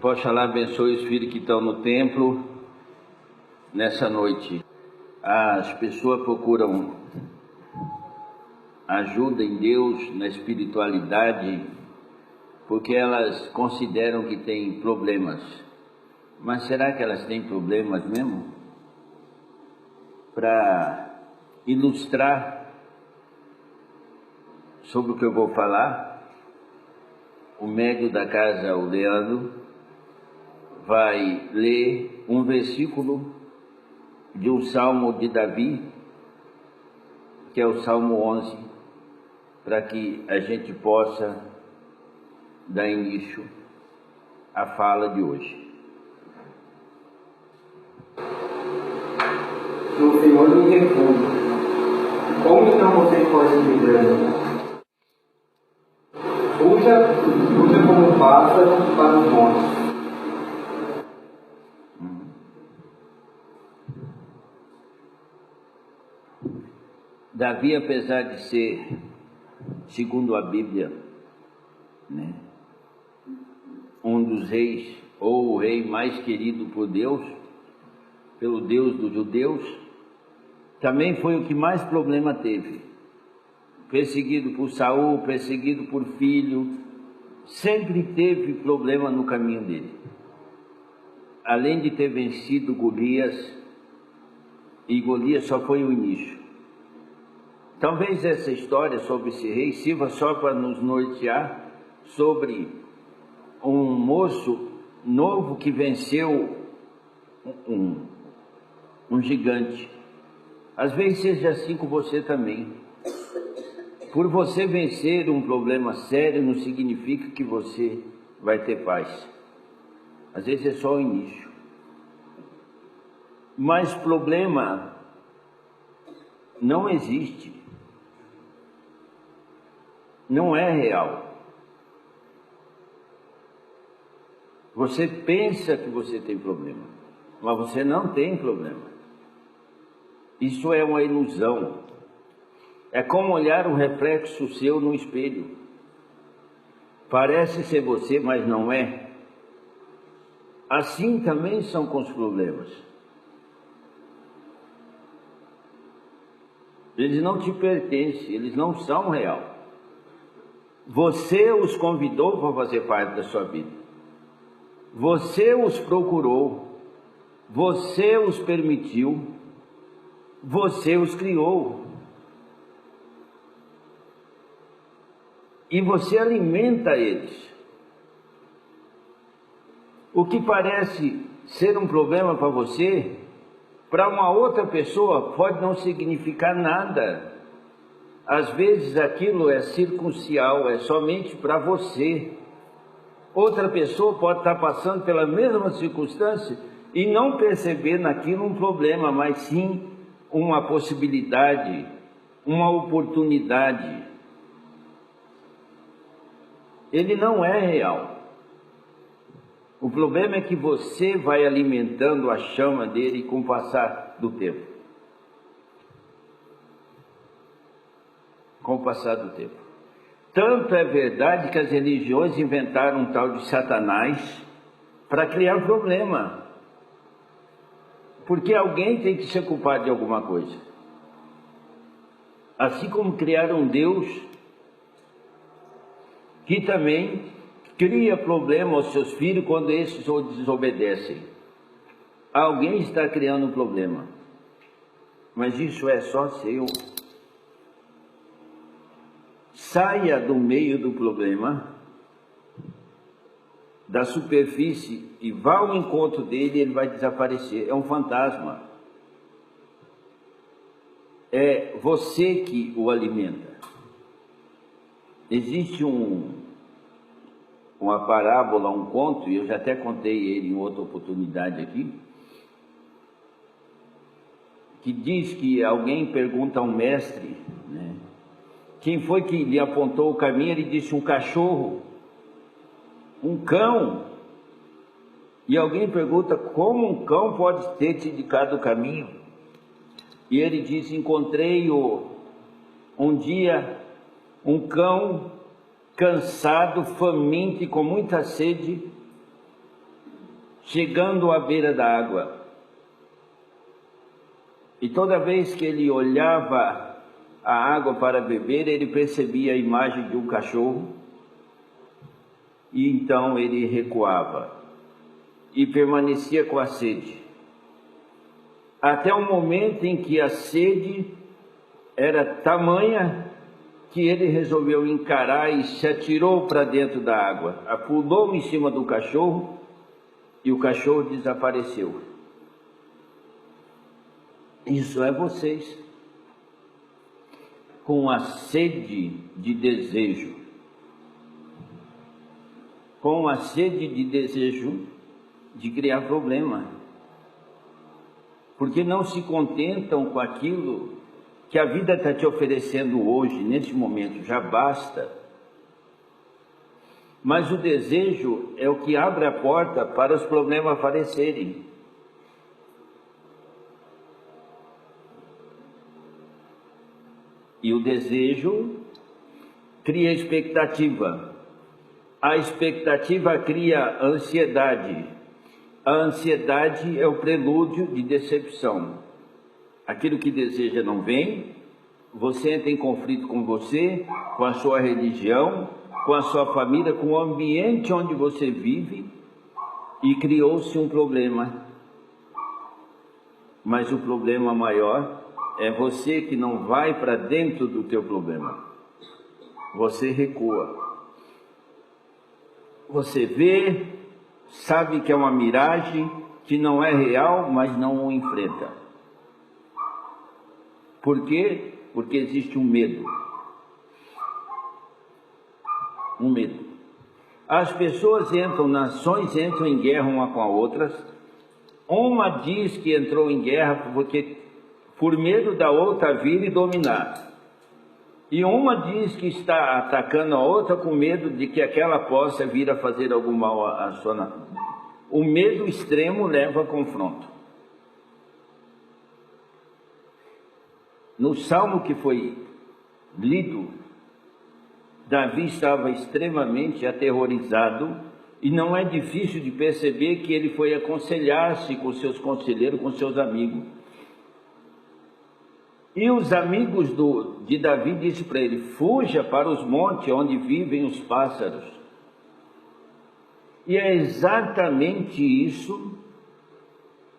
Oxalá abençoe os filhos que estão no templo nessa noite. As pessoas procuram ajuda em Deus, na espiritualidade, porque elas consideram que têm problemas. Mas será que elas têm problemas mesmo? Para ilustrar sobre o que eu vou falar, o médio da casa, o Leandro, vai ler um versículo de um salmo de Davi, que é o Salmo 11, para que a gente possa dar início à fala de hoje. No Senhor me refúgio. Como então você pode se livrar? Fuja como um pássaro para os montes. Davi, apesar de ser, segundo a Bíblia, um dos reis, ou o rei mais querido por Deus, pelo Deus dos judeus, também foi o que mais problema teve. Perseguido por Saul, perseguido por filho, sempre teve problema no caminho dele. Além de ter vencido Golias, e Golias só foi o início. Talvez essa história sobre esse rei sirva só para nos nortear sobre um moço novo que venceu um gigante. Às vezes seja assim com você também. Por você vencer um problema sério não significa que você vai ter paz. Às vezes é só o início. Mas problema não existe. Não é real. Você pensa que você tem problema, mas você não tem problema. Isso é uma ilusão. É como olhar um reflexo seu no espelho. Parece ser você, mas não é. Assim também são com os problemas. Eles não te pertencem, eles não são real. Você os convidou para fazer parte da sua vida. Você os procurou. Você os permitiu. Você os criou. E você alimenta eles. O que parece ser um problema para você, para uma outra pessoa pode não significar nada. Às vezes aquilo é circunstancial, é somente para você. Outra pessoa pode estar passando pela mesma circunstância e não perceber naquilo um problema, mas sim uma possibilidade, uma oportunidade. Ele não é real. O problema é que você vai alimentando a chama dele com o passar do tempo. Com o passar do tempo. Tanto é verdade que as religiões inventaram um tal de Satanás para criar problema. Porque alguém tem que ser culpado de alguma coisa. Assim como criaram um Deus que também cria problema aos seus filhos quando esses o desobedecem. Alguém está criando um problema. Mas isso é só seu. Saia do meio do problema, da superfície, e vá ao encontro dele e ele vai desaparecer. É um fantasma. É você que o alimenta. Existe uma parábola, um conto, e eu já até contei ele em outra oportunidade aqui, que diz que alguém pergunta a um mestre, quem foi que lhe apontou o caminho. Ele disse: um cachorro, um cão. E alguém pergunta: como um cão pode ter te indicado o caminho? E ele diz: encontrei um dia um cão cansado, faminto e com muita sede, chegando à beira da água. E toda vez que ele olhava a água para beber, ele percebia a imagem de um cachorro, e então ele recuava e permanecia com a sede, até o momento em que a sede era tamanha que ele resolveu encarar e se atirou para dentro da água, pulou em cima do cachorro e o cachorro desapareceu. Isso é vocês, com a sede de desejo, com a sede de desejo de criar problema, porque não se contentam com aquilo que a vida está te oferecendo hoje, neste momento, já basta. Mas o desejo é o que abre a porta para os problemas aparecerem. E o desejo cria expectativa. A expectativa cria ansiedade. A ansiedade é o prelúdio de decepção. Aquilo que deseja não vem, você entra em conflito com você, com a sua religião, com a sua família, com o ambiente onde você vive, e criou-se um problema. Mas o problema maior é você que não vai para dentro do teu problema. Você recua. Você vê, sabe que é uma miragem, que não é real, mas não o enfrenta. Por quê? Porque existe um medo. Um medo. As pessoas nações entram em guerra uma com a outra. Uma diz que entrou em guerra porque por medo da outra vir e dominar. E uma diz que está atacando a outra com medo de que aquela possa vir a fazer algum mal à sua nação. O medo extremo leva a confronto. No salmo que foi lido, Davi estava extremamente aterrorizado, e não é difícil de perceber que ele foi aconselhar-se com seus conselheiros, com seus amigos. E os amigos de Davi disseram para ele: fuja para os montes onde vivem os pássaros. E é exatamente isso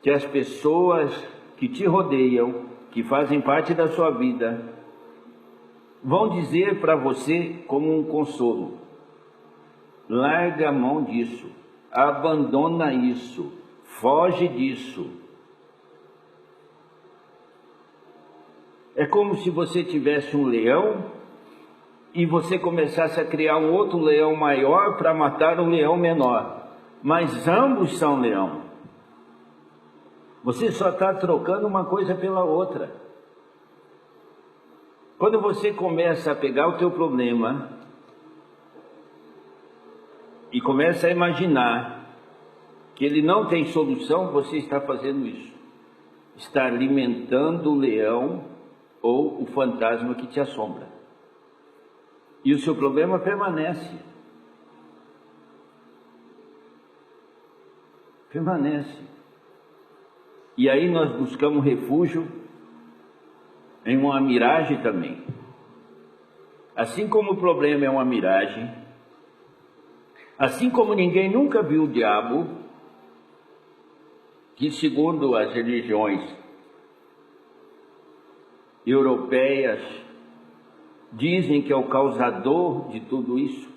que as pessoas que te rodeiam, que fazem parte da sua vida, vão dizer para você como um consolo: larga a mão disso, abandona isso, foge disso. É como se você tivesse um leão e você começasse a criar um outro leão maior para matar um leão menor, mas ambos são leão. Você só está trocando uma coisa pela outra. Quando você começa a pegar o teu problema e começa a imaginar que ele não tem solução, você está fazendo isso. Está alimentando o leão ou o fantasma que te assombra. E o seu problema permanece. Permanece. E aí nós buscamos refúgio em uma miragem também. Assim como o problema é uma miragem, assim como ninguém nunca viu o diabo, que segundo as religiões europeias dizem que é o causador de tudo isso,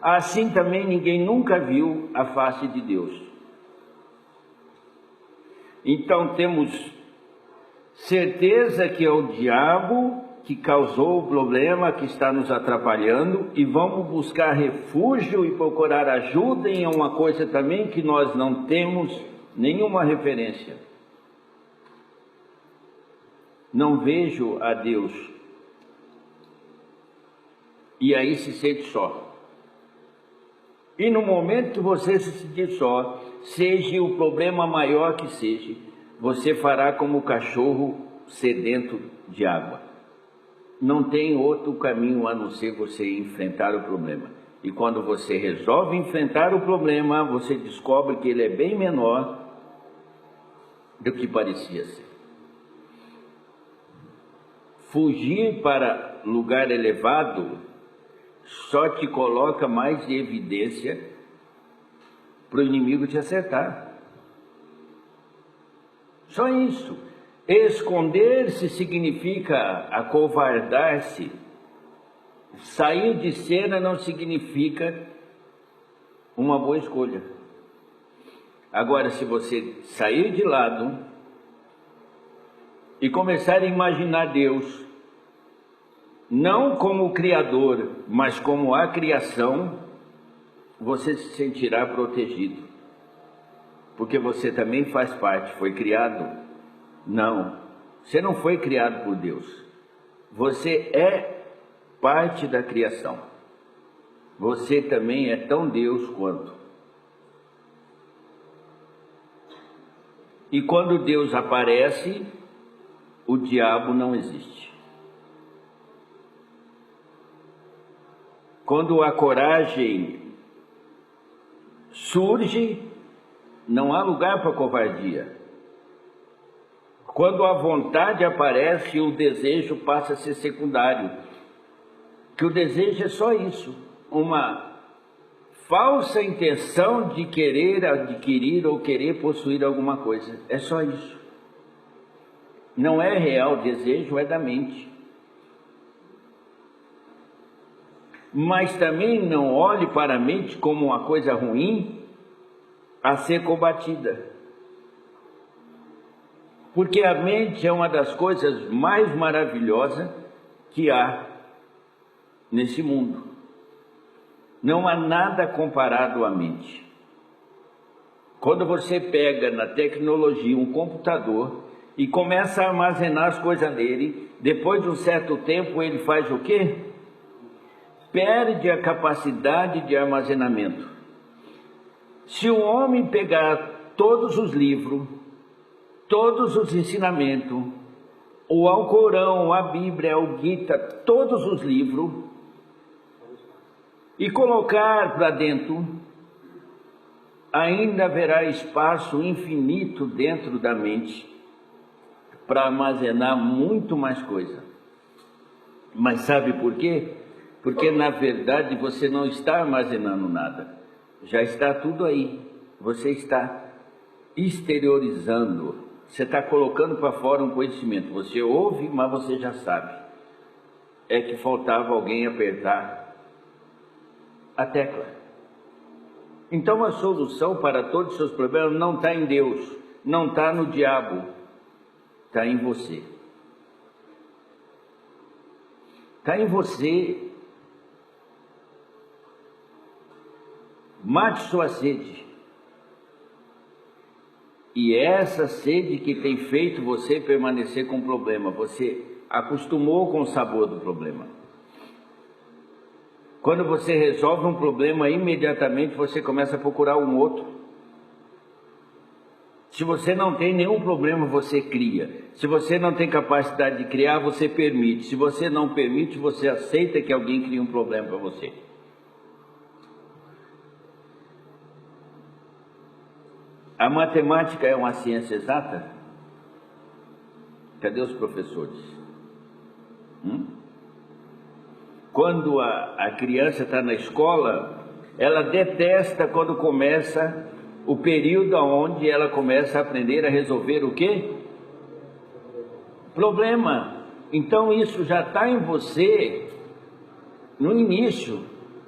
assim também ninguém nunca viu a face de Deus. Então temos certeza que é o diabo que causou o problema, que está nos atrapalhando, e vamos buscar refúgio e procurar ajuda em uma coisa também que nós não temos nenhuma referência. Não vejo a Deus. E aí se sente só. E no momento que você se sentir só, seja o problema maior que seja, você fará como o cachorro sedento de água. Não tem outro caminho a não ser você enfrentar o problema. E quando você resolve enfrentar o problema, você descobre que ele é bem menor do que parecia ser. Fugir para lugar elevado só te coloca mais em evidência para o inimigo te acertar. Só isso. Esconder-se significa acovardar-se. Sair de cena não significa uma boa escolha. Agora, se você sair de lado e começar a imaginar Deus, não como o Criador, mas como a criação, você se sentirá protegido. Porque você também faz parte, foi criado. Não, você não foi criado por Deus. Você é parte da criação. Você também é tão Deus quanto. E quando Deus aparece, o diabo não existe. Quando a coragem surge, não há lugar para covardia. Quando a vontade aparece, o desejo passa a ser secundário. Que o desejo é só isso, uma falsa intenção de querer adquirir ou querer possuir alguma coisa. É só isso. Não é real desejo, é da mente. Mas também não olhe para a mente como uma coisa ruim a ser combatida. Porque a mente é uma das coisas mais maravilhosas que há nesse mundo. Não há nada comparado à mente. Quando você pega na tecnologia um computador e começa a armazenar as coisas nele, depois de um certo tempo ele faz o quê? Perde a capacidade de armazenamento. Se o homem pegar todos os livros, todos os ensinamentos, o Alcorão, a Bíblia, o Gita, todos os livros, e colocar para dentro, ainda haverá espaço infinito dentro da mente para armazenar muito mais coisa. Mas sabe por quê? Porque na verdade você não está armazenando nada, já está tudo aí, você está exteriorizando. Você está colocando para fora um conhecimento. Você ouve, mas você já sabe. É que faltava alguém apertar a tecla. Então a solução para todos os seus problemas não está em Deus, não está no diabo, está em você. Está em você. Mate sua sede. E é essa sede que tem feito você permanecer com o problema. Você acostumou com o sabor do problema. Quando você resolve um problema, imediatamente você começa a procurar um outro. Se você não tem nenhum problema, você cria. Se você não tem capacidade de criar, você permite. Se você não permite, você aceita que alguém crie um problema para você. A matemática é uma ciência exata? Cadê os professores? Quando a criança está na escola, ela detesta quando começa o período onde ela começa a aprender a resolver o quê? Problema. Então isso já está em você no início.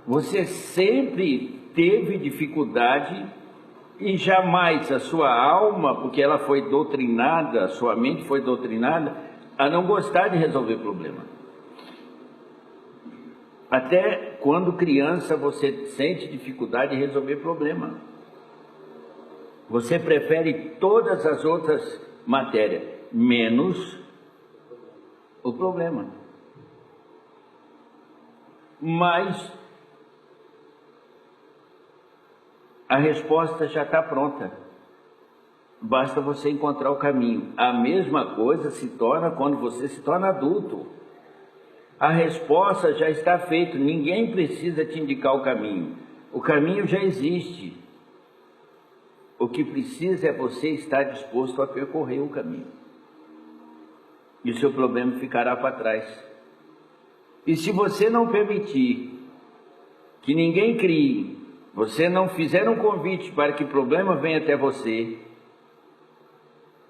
Você sempre teve dificuldade e jamais a sua alma, porque ela foi doutrinada, a sua mente foi doutrinada a não gostar de resolver problema. Até quando criança você sente dificuldade de resolver problema. Você prefere todas as outras matérias, menos o problema. Mas a resposta já está pronta. Basta você encontrar o caminho. A mesma coisa se torna quando você se torna adulto. A resposta já está feita, ninguém precisa te indicar o caminho. O caminho já existe. O que precisa é você estar disposto a percorrer o caminho. E o seu problema ficará para trás. E se você não permitir que ninguém crie, você não fizer um convite para que o problema venha até você,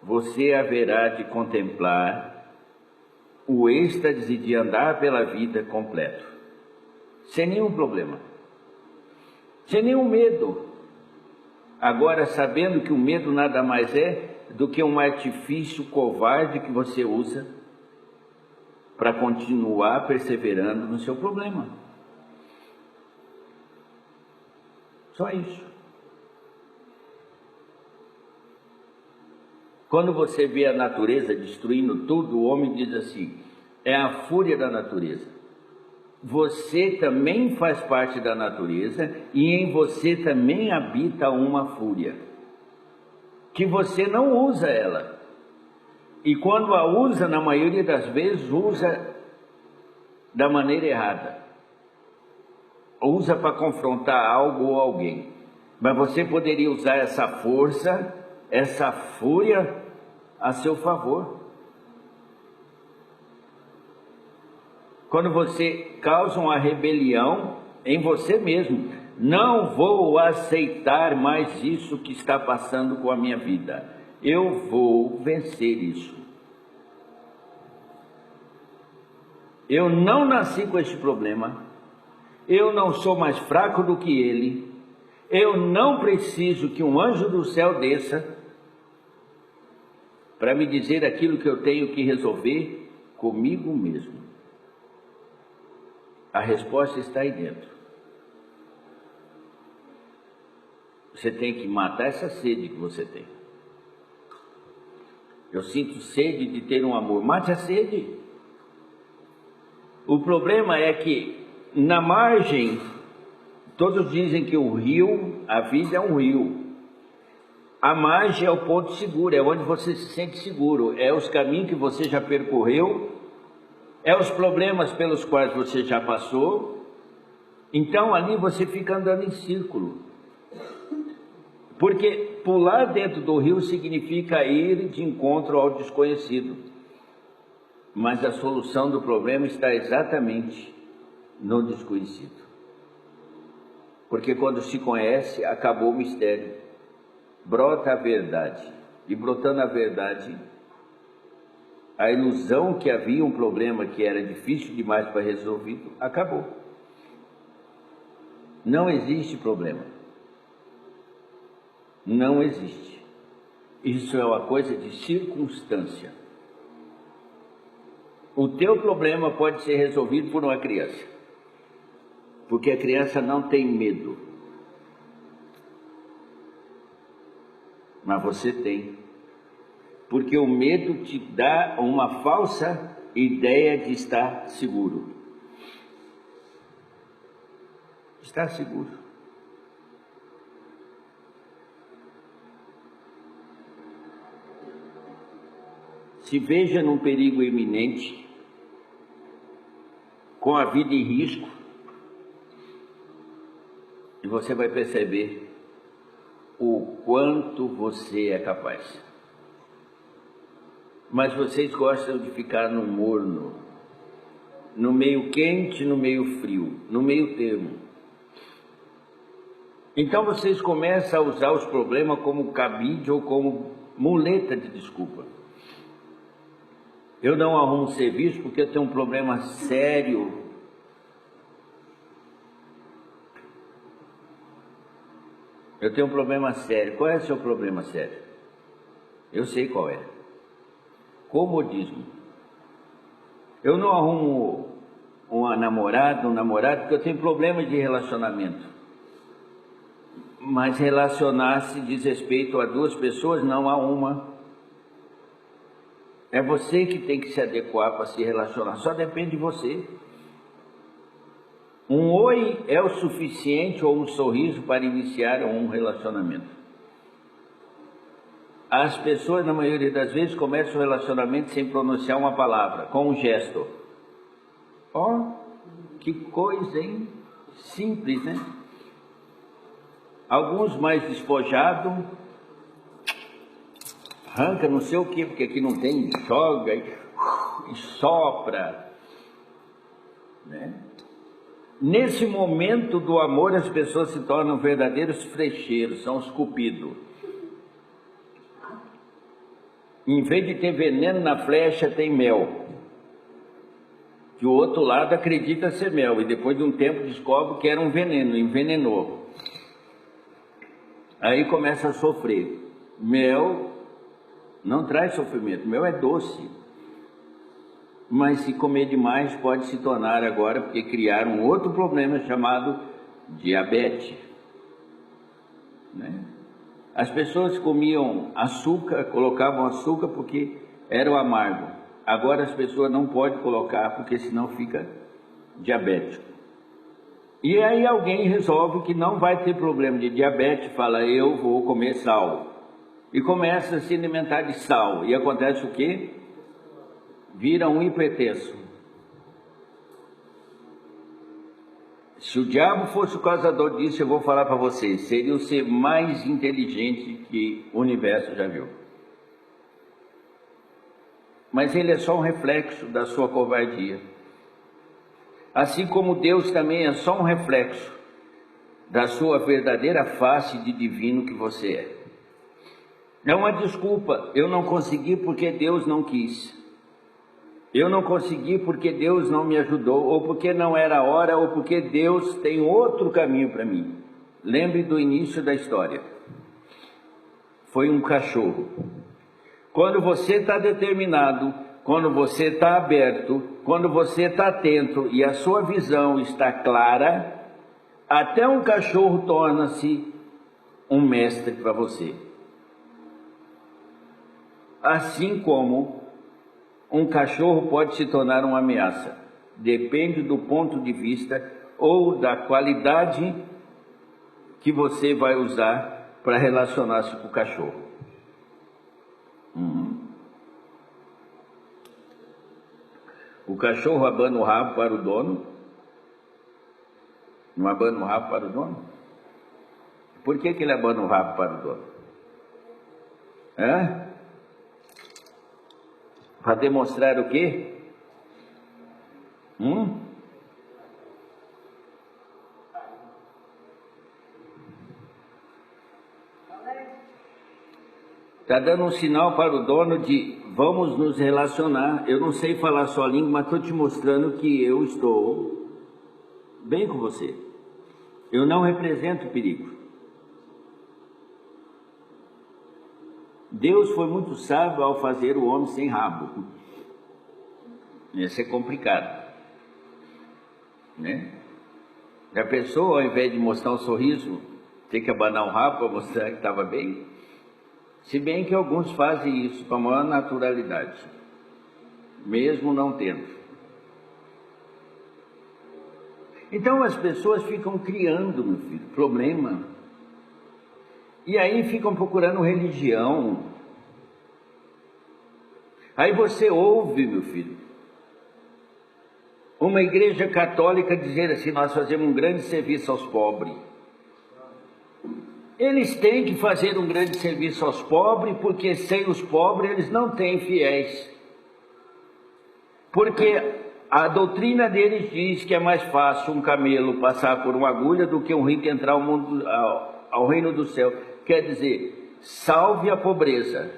você haverá de contemplar o êxtase de andar pela vida completo, sem nenhum problema, sem nenhum medo. Agora, sabendo que o medo nada mais é do que um artifício covarde que você usa para continuar perseverando no seu problema. Só isso. Quando você vê a natureza destruindo tudo, o homem diz assim: é a fúria da natureza. Você também faz parte da natureza e em você também habita uma fúria, que você não usa ela. E quando a usa, na maioria das vezes, usa da maneira errada. Usa para confrontar algo ou alguém. Mas você poderia usar essa força, essa fúria a seu favor. Quando você causa uma rebelião em você mesmo, não vou aceitar mais isso que está passando com a minha vida. Eu vou vencer isso. Eu não nasci com este problema. Eu não sou mais fraco do que ele. Eu não preciso que um anjo do céu desça para me dizer aquilo que eu tenho que resolver comigo mesmo. A resposta está aí dentro. Você tem que matar essa sede que você tem. Eu sinto sede de ter um amor. Mate a sede. O problema é que na margem, todos dizem que o rio, a vida é um rio. A margem é o ponto seguro, é onde você se sente seguro. É os caminhos que você já percorreu, é os problemas pelos quais você já passou. Então ali você fica andando em círculo. Porque pular dentro do rio significa ir de encontro ao desconhecido. Mas a solução do problema está exatamente no desconhecido. Porque quando se conhece, acabou o mistério. Brota a verdade. E brotando a verdade, a ilusão que havia um problema que era difícil demais para resolvido, acabou. Não existe problema. Não existe. Isso é uma coisa de circunstância. O teu problema pode ser resolvido por uma criança, porque a criança não tem medo. Mas você tem. Porque o medo te dá uma falsa ideia de estar seguro. Estar seguro. Se veja num perigo iminente, com a vida em risco, e você vai perceber o quanto você é capaz. Mas vocês gostam de ficar no morno, no meio quente, no meio frio, no meio termo. Então vocês começam a usar os problemas como cabide ou como muleta de desculpa. Eu não arrumo serviço porque eu tenho um problema sério. Eu tenho um problema sério. Qual é o seu problema sério? Eu sei qual é. Comodismo. Eu não arrumo uma namorada, um namorado, porque eu tenho problemas de relacionamento. Mas relacionar-se diz respeito a duas pessoas, não a uma. É você que tem que se adequar para se relacionar, só depende de você. Um oi é o suficiente ou um sorriso para iniciar um relacionamento. As pessoas, na maioria das vezes, começam o relacionamento sem pronunciar uma palavra, com um gesto. Ó, que coisa, hein? Simples, né? Alguns mais despojados, arranca não sei o que, porque aqui não tem, joga e sopra, né? Nesse momento do amor, as pessoas se tornam verdadeiros frecheiros, são os cupidos. Em vez de ter veneno na flecha, tem mel. Que o outro lado acredita ser mel, e depois de um tempo descobre que era um veneno, envenenou. Aí começa a sofrer. Mel não traz sofrimento, mel é doce. Mas se comer demais pode se tornar agora, porque criaram um outro problema chamado diabetes, né? As pessoas comiam açúcar, colocavam açúcar porque era o amargo. Agora as pessoas não podem colocar porque senão fica diabético. E aí alguém resolve que não vai ter problema de diabetes, fala, eu vou comer sal. E começa a se alimentar de sal. E acontece o quê? Vira um hipertenso. Se o diabo fosse o causador disso, eu vou falar para vocês, seria o ser mais inteligente que o universo já viu. Mas ele é só um reflexo da sua covardia. Assim como Deus também é só um reflexo da sua verdadeira face de divino que você é. É uma desculpa, eu não consegui porque Deus não quis. Eu não consegui porque Deus não me ajudou, ou porque não era a hora, ou porque Deus tem outro caminho para mim. Lembre do início da história. Foi um cachorro. Quando você está determinado, quando você está aberto, quando você está atento e a sua visão está clara, até um cachorro torna-se um mestre para você. Assim como um cachorro pode se tornar uma ameaça. Depende do ponto de vista ou da qualidade que você vai usar para relacionar-se com o cachorro. O cachorro abana o rabo para o dono. Não abana o rabo para o dono? Por que ele abana o rabo para o dono? Para demonstrar o quê? Está dando um sinal para o dono de vamos nos relacionar. Eu não sei falar sua língua, mas estou te mostrando que eu estou bem com você. Eu não represento perigo. Deus foi muito sábio ao fazer o homem sem rabo. Isso é complicado, né? Já pensou, ao invés de mostrar um sorriso, ter que abanar o rabo para mostrar que estava bem? Se bem que alguns fazem isso com a maior naturalidade, mesmo não tendo. Então as pessoas ficam criando, meu filho, problema. E aí ficam procurando religião. Aí você ouve, meu filho, uma igreja católica dizer assim, nós fazemos um grande serviço aos pobres. Eles têm que fazer um grande serviço aos pobres, porque sem os pobres eles não têm fiéis. Porque a doutrina deles diz que é mais fácil um camelo passar por uma agulha do que um rico entrar ao reino do céu. Quer dizer, salve a pobreza.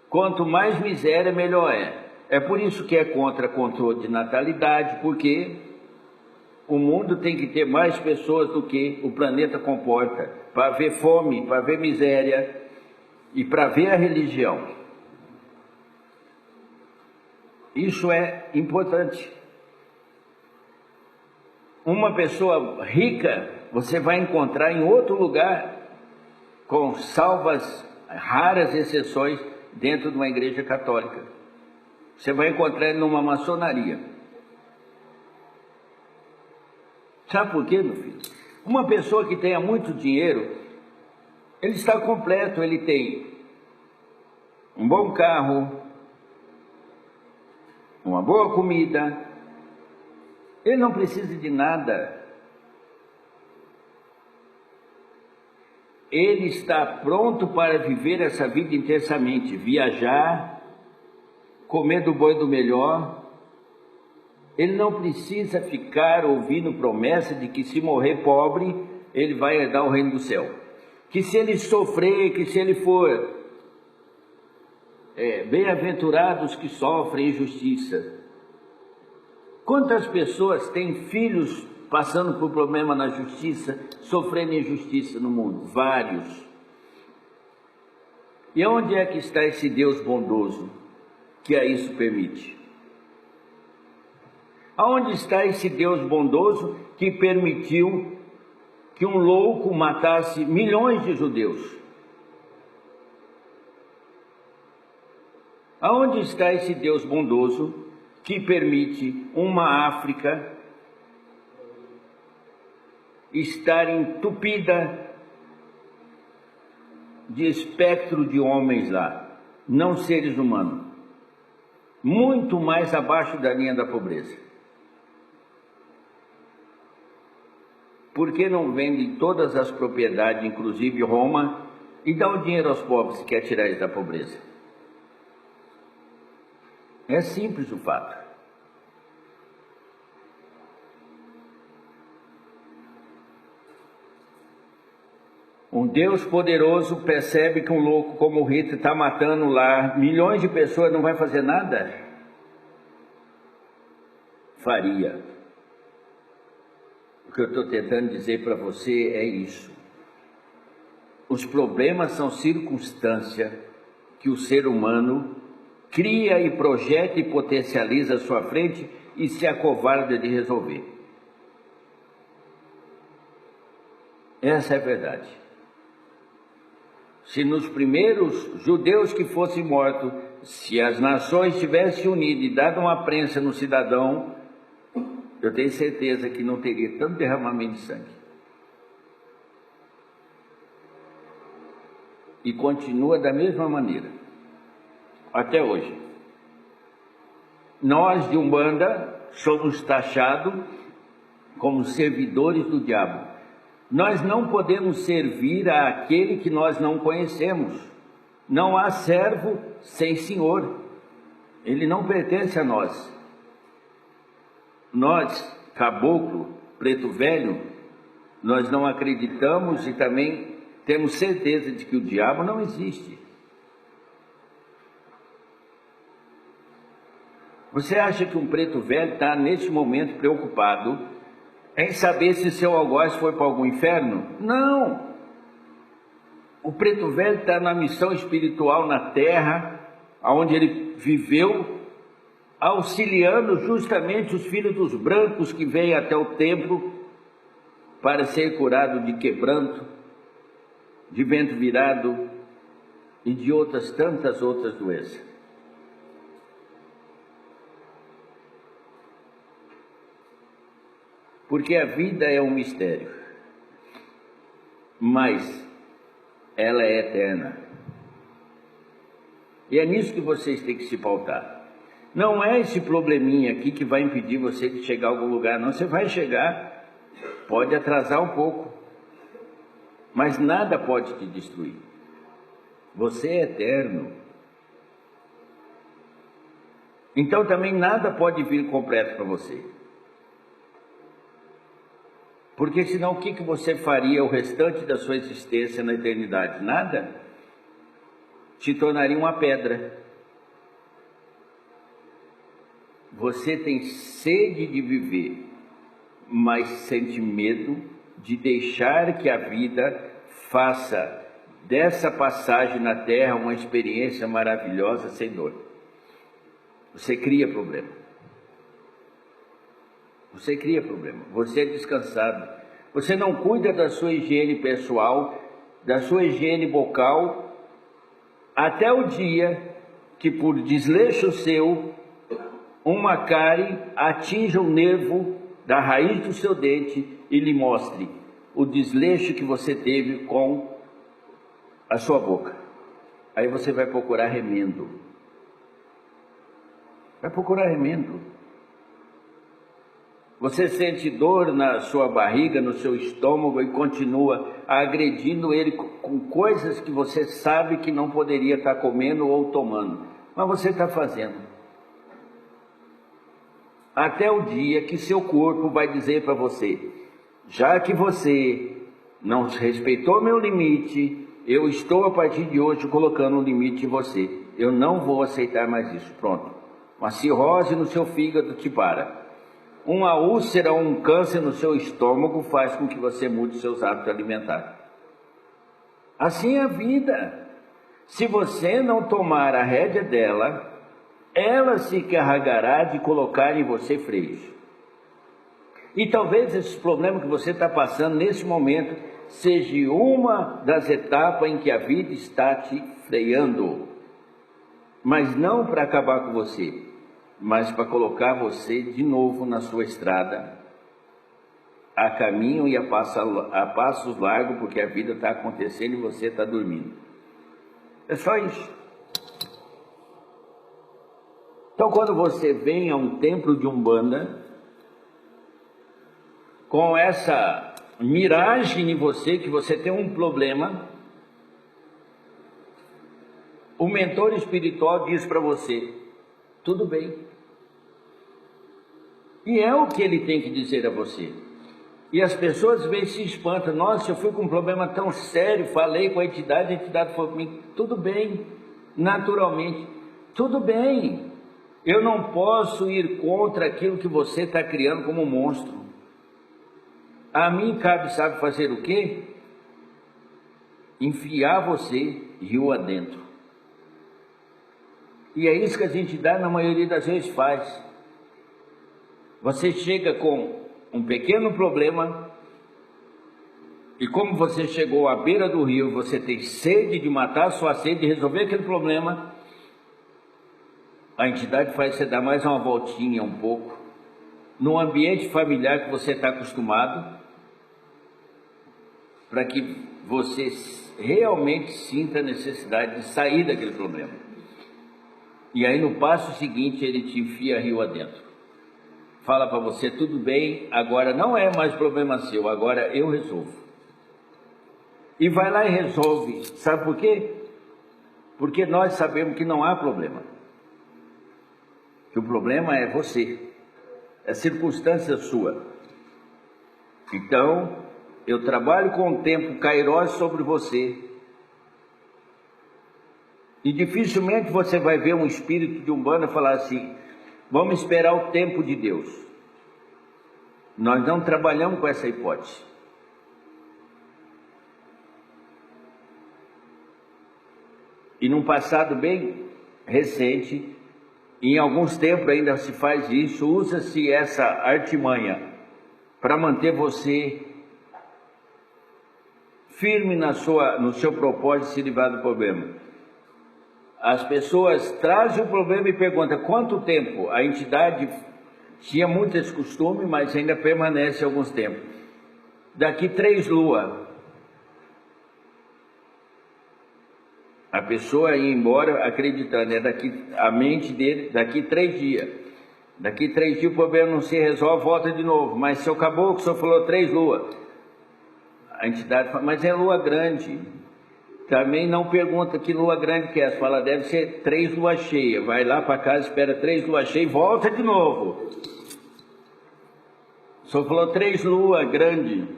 Quanto mais miséria, melhor é. É por isso que é contra controle de natalidade, porque o mundo tem que ter mais pessoas do que o planeta comporta, para ver fome, para ver miséria e para ver a religião. Isso é importante. Uma pessoa rica você vai encontrar em outro lugar, com salvas, raras exceções, dentro de uma igreja católica. Você vai encontrar ele numa maçonaria. Sabe por quê, meu filho? Uma pessoa que tenha muito dinheiro, ele está completo, ele tem um bom carro, uma boa comida, Ele não precisa de nada. Ele está pronto para viver essa vida intensamente, viajar, comer do bom e do melhor. Ele não precisa ficar ouvindo promessa de que se morrer pobre, ele vai herdar o reino do céu. Que se ele sofrer, que se ele for bem-aventurados que sofrem injustiça. Quantas pessoas têm filhos passando por problema na justiça, sofrendo injustiça no mundo? Vários. E onde é que está esse Deus bondoso que a isso permite? Aonde está esse Deus bondoso que permitiu que um louco matasse milhões de judeus? Aonde está esse Deus bondoso que permite uma África estar entupida de espectro de homens lá, não seres humanos, muito mais abaixo da linha da pobreza? Por que não vende todas as propriedades, inclusive Roma, e dá o dinheiro aos pobres se quer tirar eles da pobreza? É simples o fato. Um Deus poderoso percebe que um louco como o Hitler está matando lá milhões de pessoas, não vai fazer nada? Faria. O que eu estou tentando dizer para você é isso. Os problemas são circunstância que o ser humano cria e projeta e potencializa à sua frente e se acovarda de resolver. Essa é a verdade. Se nos primeiros judeus que fossem mortos, se as nações tivessem unido e dado uma prensa no cidadão, eu tenho certeza que não teria tanto derramamento de sangue. E continua da mesma maneira, até hoje. Nós de Umbanda somos taxados como servidores do diabo. Nós não podemos servir àquele que nós não conhecemos. Não há servo sem senhor. Ele não pertence a nós. Nós, caboclo, preto velho, nós não acreditamos e também temos certeza de que o diabo não existe. Você acha que um preto velho está neste momento preocupado em saber se seu algoz foi para algum inferno? Não! O preto velho está na missão espiritual na terra, onde ele viveu, auxiliando justamente os filhos dos brancos que vêm até o templo para ser curado de quebranto, de vento virado e de outras tantas outras doenças. Porque a vida é um mistério, mas ela é eterna. E é nisso que vocês têm que se pautar. Não é esse probleminha aqui que vai impedir você de chegar a algum lugar, não. Você vai chegar, pode atrasar um pouco, mas nada pode te destruir. Você é eterno. Então também nada pode vir completo para você. Porque senão o que você faria o restante da sua existência na eternidade? Nada. Se tornaria uma pedra. Você tem sede de viver, mas sente medo de deixar que a vida faça dessa passagem na terra uma experiência maravilhosa sem dor. Você cria problema. Você cria problema, você é descansado, você não cuida da sua higiene pessoal, da sua higiene bucal, até o dia que por desleixo seu, uma cárie atinja o nervo da raiz do seu dente e lhe mostre o desleixo que você teve com a sua boca. Aí você vai procurar remendo. Vai procurar remendo. Você sente dor na sua barriga, no seu estômago e continua agredindo ele com coisas que você sabe que não poderia estar comendo ou tomando, mas você está fazendo. Até o dia que seu corpo vai dizer para você: já que você não respeitou meu limite, eu estou a partir de hoje colocando um limite em você. Eu não vou aceitar mais isso. Pronto. Uma cirrose no seu fígado te para. Uma úlcera ou um câncer no seu estômago faz com que você mude seus hábitos alimentares. Assim é a vida. Se você não tomar a rédea dela, ela se encarregará de colocar em você freios. E talvez esses problemas que você está passando nesse momento seja uma das etapas em que a vida está te freando. Mas não para acabar com você, mas para colocar você de novo na sua estrada, a caminho e a passos largos, porque a vida está acontecendo e você está dormindo. É só isso. Então, quando você vem a um templo de Umbanda, com essa miragem em você, que você tem um problema, o mentor espiritual diz para você: tudo bem. E é o que ele tem que dizer a você. E as pessoas às vezes se espantam: nossa, eu fui com um problema tão sério, falei com a entidade falou para mim: tudo bem, naturalmente, tudo bem. Eu não posso ir contra aquilo que você está criando como um monstro. A mim cabe, sabe fazer o quê? Enfiar você rio adentro. E é isso que a entidade na maioria das vezes faz. Você chega com um pequeno problema, e como você chegou à beira do rio, você tem sede de matar a sua sede, de resolver aquele problema, a entidade faz você dar mais uma voltinha um pouco, num ambiente familiar que você está acostumado, para que você realmente sinta a necessidade de sair daquele problema. E aí no passo seguinte ele te enfia rio adentro. Fala para você: tudo bem, agora não é mais problema seu, agora eu resolvo. E vai lá e resolve. Sabe por quê? Porque nós sabemos que não há problema. Que o problema é você, é circunstância sua. Então, eu trabalho com o tempo Kairos sobre você. E dificilmente você vai ver um espírito de Umbanda falar assim: vamos esperar o tempo de Deus. Nós não trabalhamos com essa hipótese. E num passado bem recente, em alguns tempos ainda se faz isso, usa-se essa artimanha para manter você firme no seu propósito de se livrar do problema. As pessoas trazem o problema e perguntam: quanto tempo? A entidade tinha muito esse costume, mas ainda permanece alguns tempos. Daqui 3 luas. A pessoa ia embora acreditando, a mente dele, daqui 3 dias. Daqui 3 dias o problema não se resolve, volta de novo. Mas seu caboclo, o senhor falou 3 luas. A entidade fala: mas é lua grande. Também não pergunta que lua grande que é, fala: deve ser 3 luas cheias. Vai lá para casa, espera 3 luas cheias e volta de novo. O senhor falou 3 luas grande.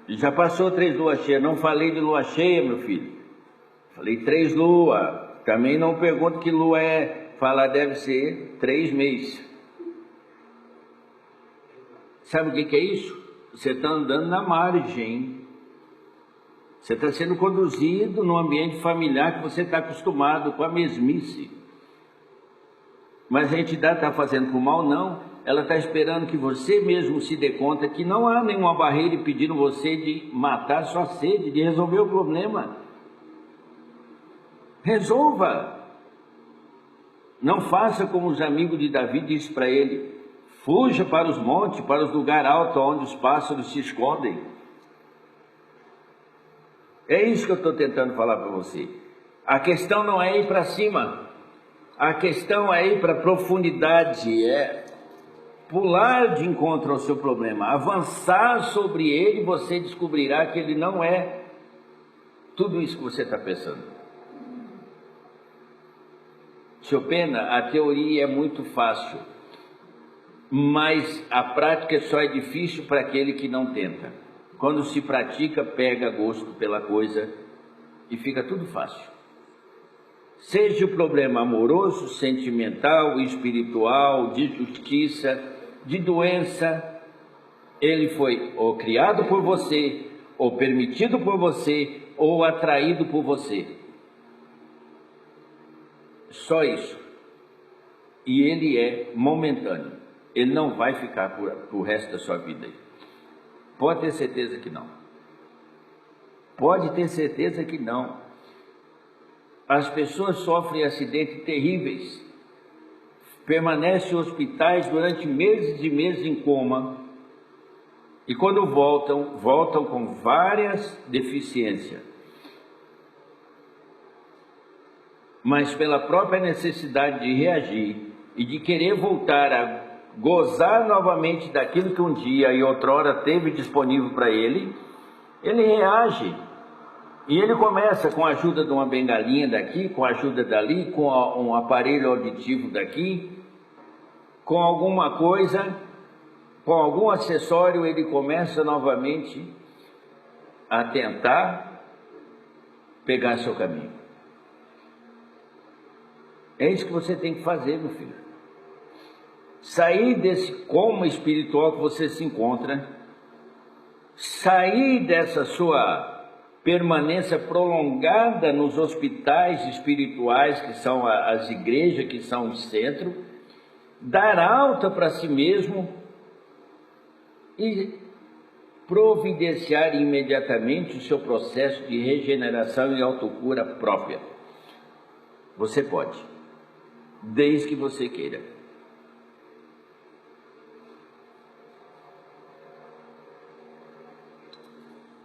Já passou 3 luas cheias. Não falei de lua cheia, meu filho. Falei 3 luas. Também não pergunta que lua é. Fala: deve ser 3 meses. Sabe o que é isso? Você está andando na margem. Você está sendo conduzido num ambiente familiar que você está acostumado com a mesmice. Mas a entidade está fazendo por mal? Não. Ela está esperando que você mesmo se dê conta que não há nenhuma barreira impedindo você de matar sua sede, de resolver o problema. Resolva. Não faça como os amigos de Davi disse para ele: fuja para os montes, para os lugares altos onde os pássaros se escondem. É isso que eu estou tentando falar para você. A questão não é ir para cima. A questão é ir para a profundidade. pular de encontro ao seu problema, avançar sobre ele, você descobrirá que ele não é tudo isso que você está pensando. Seu Pena, a teoria é muito fácil, mas a prática só é difícil para aquele que não tenta. Quando se pratica, pega gosto pela coisa e fica tudo fácil. Seja o problema amoroso, sentimental, espiritual, de justiça, de doença, ele foi ou criado por você, ou permitido por você, ou atraído por você. Só isso. E ele é momentâneo. Ele não vai ficar pro resto da sua vida. Pode ter certeza que não. Pode ter certeza que não. As pessoas sofrem acidentes terríveis, permanecem em hospitais durante meses e meses em coma, e quando voltam com várias deficiências. Mas pela própria necessidade de reagir e de querer voltar a gozar novamente daquilo que um dia e outrora teve disponível para ele, ele reage. E ele começa com a ajuda de uma bengalinha daqui, com a ajuda dali, com um aparelho auditivo daqui, com alguma coisa, com algum acessório, ele começa novamente a tentar pegar seu caminho. É isso que você tem que fazer, meu filho. Sair desse coma espiritual que você se encontra, sair dessa sua permanência prolongada nos hospitais espirituais, que são as igrejas, que são o centro, dar alta para si mesmo e providenciar imediatamente o seu processo de regeneração e autocura própria. Você pode, desde que você queira.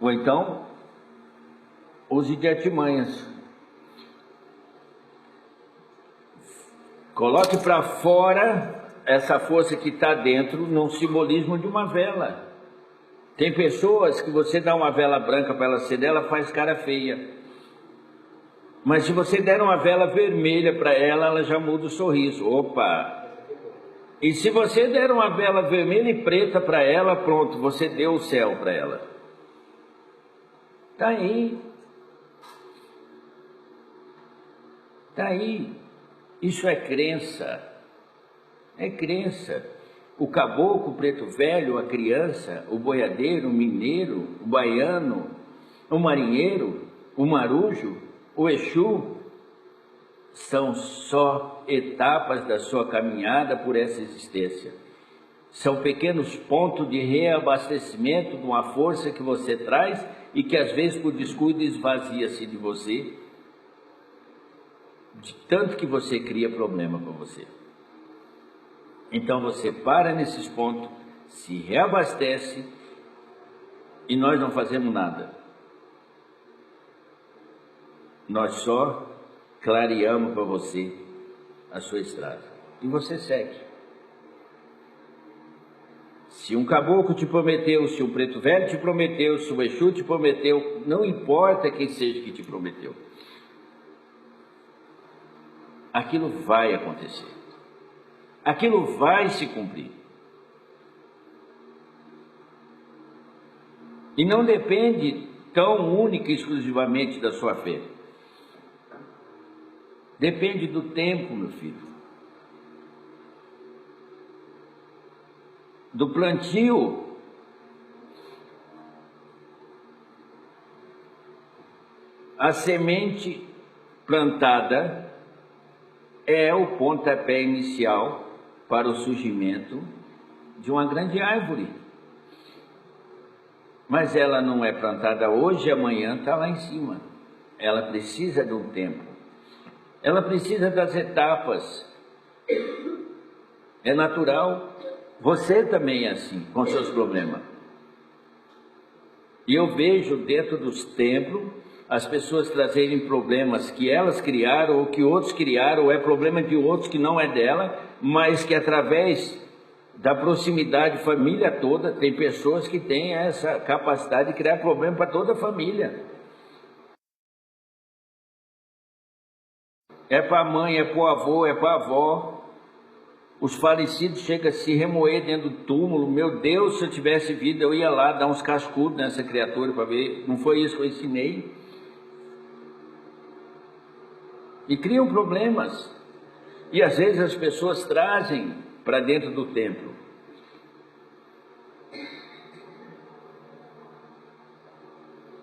Ou então, use de artimanhas. Coloque para fora essa força que está dentro num simbolismo de uma vela. Tem pessoas que você dá uma vela branca para ela acender, ela faz cara feia. Mas se você der uma vela vermelha para ela, ela já muda o sorriso. Opa! E se você der uma vela vermelha e preta para ela, pronto, você deu o céu para ela. Está aí. Está aí. Isso é crença. É crença. O caboclo, o preto velho, a criança, o boiadeiro, o mineiro, o baiano, o marinheiro, o marujo, o Exu, são só etapas da sua caminhada por essa existência. São pequenos pontos de reabastecimento de uma força que você traz e que às vezes por descuido esvazia-se de você, de tanto que você cria problema para você. Então você para nesses pontos, se reabastece e nós não fazemos nada. Nós só clareamos para você a sua estrada e você segue. Se um caboclo te prometeu, se um preto velho te prometeu, se o Exu te prometeu, não importa quem seja que te prometeu, aquilo vai acontecer, aquilo vai se cumprir. E não depende tão única e exclusivamente da sua fé. Depende do tempo, meu filho. Do plantio. A semente plantada é o pontapé inicial para o surgimento de uma grande árvore. Mas ela não é plantada hoje e amanhã está lá em cima. Ela precisa de um tempo. Ela precisa das etapas. É natural. Você também é assim, com seus problemas. E eu vejo dentro dos templos as pessoas trazerem problemas que elas criaram ou que outros criaram, ou é problema de outros que não é dela, mas que através da proximidade, família toda. Tem pessoas que têm essa capacidade de criar problema para toda a família. É para a mãe, é para o avô, é para a avó. Os falecidos chegam a se remoer dentro do túmulo. Meu Deus, se eu tivesse vida, eu ia lá dar uns cascudos nessa criatura para ver. Não foi isso que eu ensinei. E criam problemas. E às vezes as pessoas trazem para dentro do templo.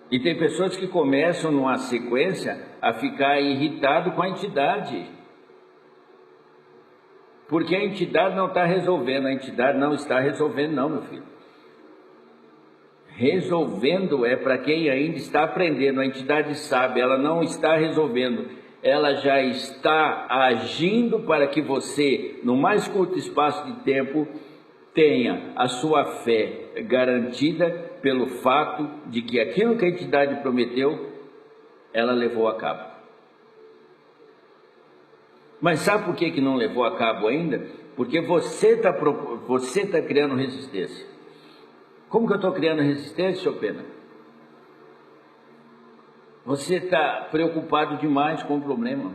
E tem pessoas que começam numa sequência a ficar irritado com a entidade. Porque a entidade não está resolvendo, a entidade não está resolvendo não, meu filho. Resolvendo é para quem ainda está aprendendo, a entidade sabe, ela não está resolvendo, ela já está agindo para que você, no mais curto espaço de tempo, tenha a sua fé garantida pelo fato de que aquilo que a entidade prometeu, ela levou a cabo. Mas sabe por que não levou a cabo ainda? Porque você tá criando resistência. Como que eu estou criando resistência, senhor Pena? Você está preocupado demais com o problema.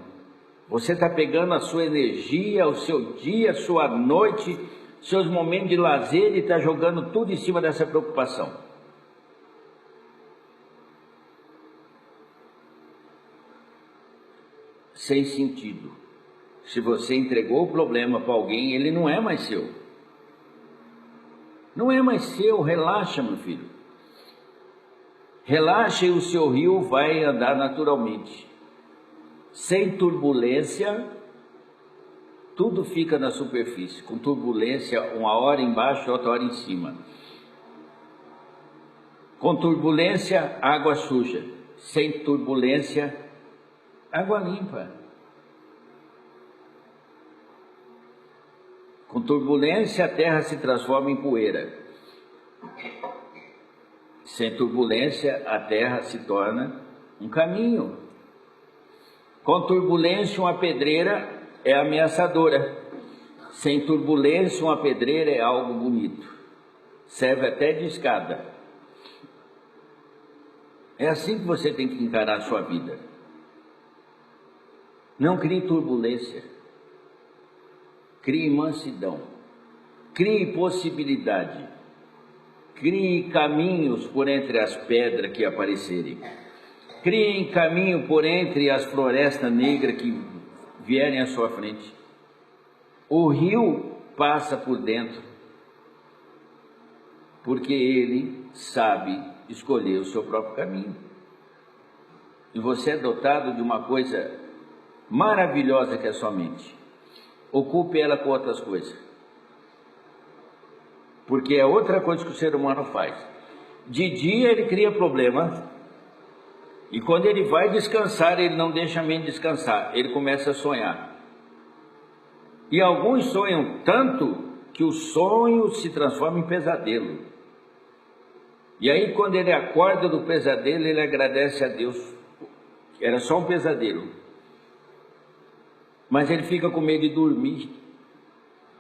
Você está pegando a sua energia, o seu dia, a sua noite, seus momentos de lazer e está jogando tudo em cima dessa preocupação. Sem sentido. Se você entregou o problema para alguém, ele não é mais seu. Não é mais seu, relaxa, meu filho. Relaxa e o seu rio vai andar naturalmente. Sem turbulência, tudo fica na superfície. Com turbulência, uma hora embaixo, outra hora em cima. Com turbulência, água suja. Sem turbulência, água limpa. Com turbulência, a terra se transforma em poeira. Sem turbulência, a terra se torna um caminho. Com turbulência, uma pedreira é ameaçadora. Sem turbulência, uma pedreira é algo bonito. Serve até de escada. É assim que você tem que encarar a sua vida. Não crie turbulência. Crie mansidão, crie possibilidade, crie caminhos por entre as pedras que aparecerem, crie caminho por entre as florestas negras que vierem à sua frente. O rio passa por dentro, porque ele sabe escolher o seu próprio caminho. E você é dotado de uma coisa maravilhosa que é a sua mente. Ocupe ela com outras coisas. Porque é outra coisa que o ser humano faz. De dia ele cria problema. E quando ele vai descansar, ele não deixa a mente descansar. Ele começa a sonhar. E alguns sonham tanto que o sonho se transforma em pesadelo. E aí quando ele acorda do pesadelo, ele agradece a Deus. Era só um pesadelo. Mas ele fica com medo de dormir.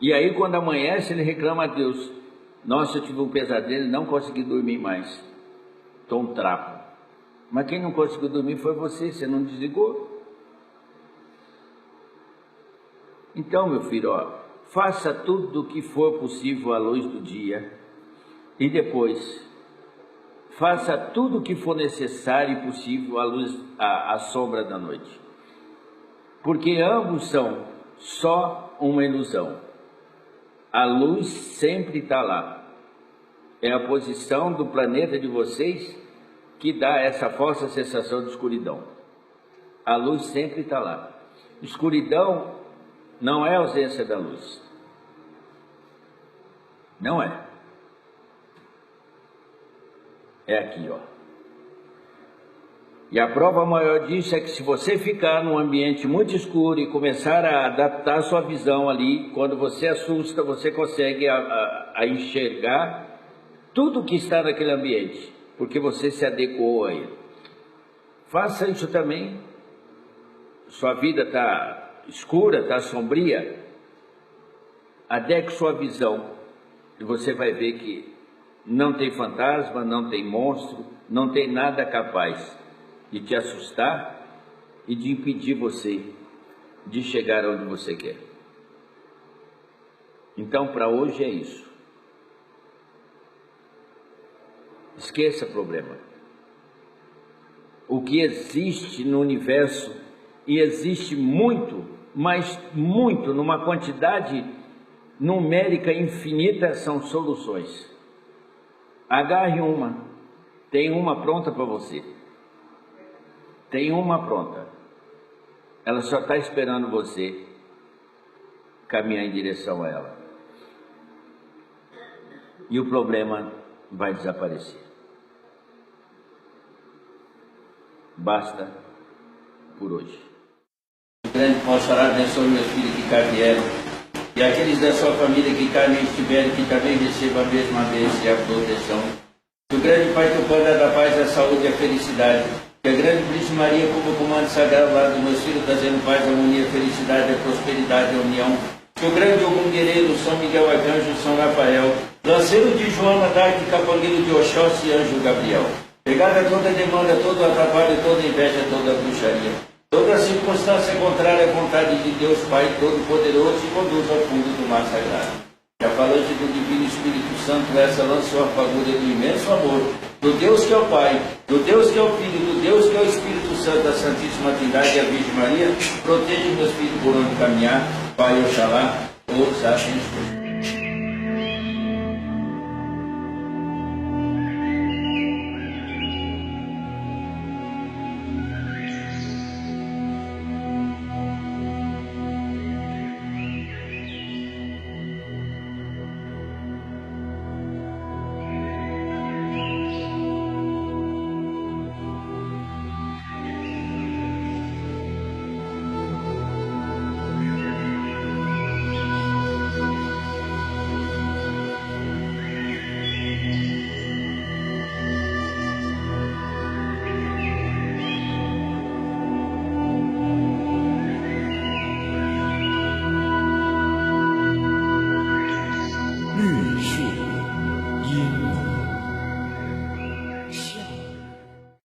E aí quando amanhece ele reclama a Deus. Nossa, eu tive um pesadelo e não consegui dormir mais. Estou um trapo. Mas quem não conseguiu dormir foi você não desligou. Então, meu filho, faça tudo o que for possível à luz do dia. E depois, faça tudo o que for necessário e possível à sombra da noite. Porque ambos são só uma ilusão. A luz sempre está lá. É a posição do planeta de vocês que dá essa falsa sensação de escuridão. A luz sempre está lá. Escuridão não é ausência da luz. Não é. É aqui, ó. E a prova maior disso é que se você ficar num ambiente muito escuro e começar a adaptar a sua visão ali, quando você assusta, você consegue a enxergar tudo que está naquele ambiente, porque você se adequou a ele. Faça isso também. Sua vida está escura, está sombria. Adeque sua visão E você vai ver que não tem fantasma, não tem monstro, não tem nada capaz de te assustar e de impedir você de chegar onde você quer. Então, para hoje é isso. Esqueça problema. O que existe no universo, e existe muito, mas muito, numa quantidade numérica infinita, são soluções. Agarre uma, tem uma pronta para você. Tem uma pronta. Ela só está esperando você caminhar em direção a ela. E o problema vai desaparecer. Basta por hoje. O grande posso orar, abençoe meus filhos que cá vieram, e aqueles da sua família que cá nem estiverem, que também recebam a mesma bênção e a proteção. Que o grande Pai que pode dar a paz, a saúde e a felicidade. Que a grande Príncipe Maria, como comando sagrado lá dos meus filhos, trazendo paz, harmonia, felicidade, a prosperidade, a união. Que o grande Ogum Guerreiro, São Miguel Arcanjo, São Rafael, lanceiro de Joana d'Arc, capangueiro de Oxóssi e Anjo Gabriel. Pegada toda demanda, todo atrapalho, toda inveja, toda bruxaria. Toda circunstância contrária à vontade de Deus Pai Todo-Poderoso e conduz ao fundo do mar sagrado. E a falange do Divino Espírito Santo, essa lançou a fagulha do imenso amor, do Deus que é o Pai, do Deus que é o Filho, do Deus que é o Espírito Santo, da Santíssima Trindade e a Virgem Maria. Proteja meus filhos por onde caminhar, Pai Oxalá, ouça a gente.